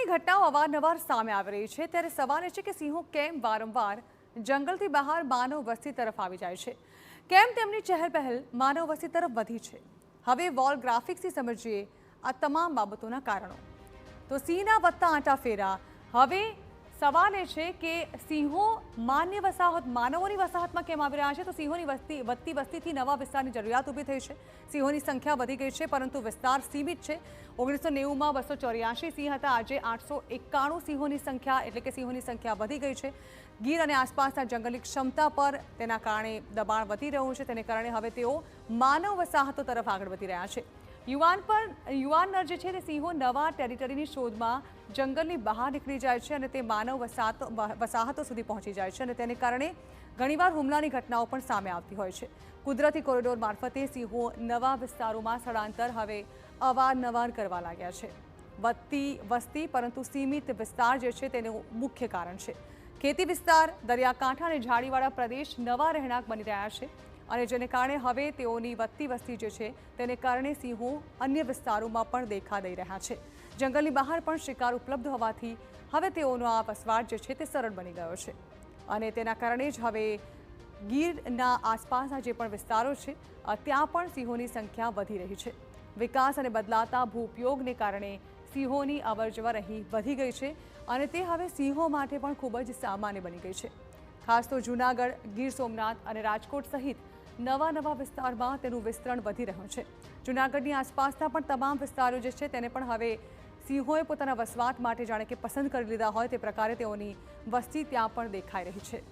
હુમલાની ઘટનાઓ અવારનવાર સામે આવી રહી છે, ત્યારે સવાલ એ છે કે સિંહો કેમ વારંવાર જંગલથી બહાર માનવ વસ્તી તરફ આવી જાય છે? કેમ તેમની ચહેલપહેલ માનવ વસ્તી તરફ વધી છે? હવે વોલ ગ્રાફિક્સથી સમજીએ આ તમામ બાબતોના કારણો. તો સિંહના વધતા આંટાફેરા. હવે સવાલ એ છે કે સિંહો માનવોની વસાહતમાં કેમ આવી રહ્યા છે? તો સિંહોની વધતી વસ્તીથી નવા વિસ્તારની જરૂરિયાત ઊભી થઈ છે. સિંહોની સંખ્યા વધી ગઈ છે, પરંતુ વિસ્તાર સીમિત છે. 1990માં 284 સિંહ હતા, આજે 891 સિંહોની સંખ્યા, એટલે કે સિંહોની સંખ્યા વધી ગઈ છે. ગીર અને આસપાસના જંગલની ક્ષમતા પર તેના કારણે દબાણ વધી રહ્યું છે. તેને કારણે હવે તેઓ માનવ વસાહતો તરફ આગળ વધી રહ્યા છે. યુવાન નર જે છે તે સિંહો નવા ટેરિટરીની શોધમાં જંગલની બહાર નીકળી જાય છે અને તે માનવ વસાહતો સુધી પહોંચી જાય છે, અને તેને કારણે ઘણીવાર હુમલાની ઘટનાઓ પણ સામે આવતી હોય છે. કુદરતી કોરિડોર મારફતે સિંહો નવા વિસ્તારોમાં સ્થળાંતર હવે અવારનવાર કરવા લાગ્યા છે. વધતી વસ્તી પરંતુ સીમિત વિસ્તાર જે છે તેનું મુખ્ય કારણ છે. ખેતી વિસ્તાર, દરિયાકાંઠા અને ઝાડીવાળા પ્રદેશ નવા રહેણાંક બની રહ્યા છે, અને જેને કારણે હવે તેઓની વધતી વસ્તી જે છે તેને કારણે સિંહો અન્ય વિસ્તારોમાં પણ દેખા દઈ રહ્યા છે. જંગલની બહાર પણ શિકાર ઉપલબ્ધ હોવાથી હવે તેઓનો આ વસવાટ જે છે તે સરળ બની ગયો છે, અને તેના કારણે જ હવે ગીરના આસપાસના જે પણ વિસ્તારો છે ત્યાં પણ સિંહોની સંખ્યા વધી રહી છે. વિકાસ અને બદલાતા ભૂઉપયોગને કારણે સિંહોની અવરજવર અહીં વધી ગઈ છે, અને તે હવે સિંહો માટે પણ ખૂબ જ સામાન્ય બની ગઈ છે. ખાસ તો જૂનાગઢ, ગીર સોમનાથ અને રાજકોટ સહિત નવા વિસ્તારમાં તેનું વિસ્તરણ વધી રહ્યું છે. જૂનાગઢની આસપાસના પણ તમામ વિસ્તારો જે છે તેને પણ હવે સિંહોએ પોતાના વસવાટ માટે જાણે કે પસંદ કરી લીધા હોય તે પ્રકારે તેઓની વસ્તી ત્યાં પણ દેખાઈ રહી છે.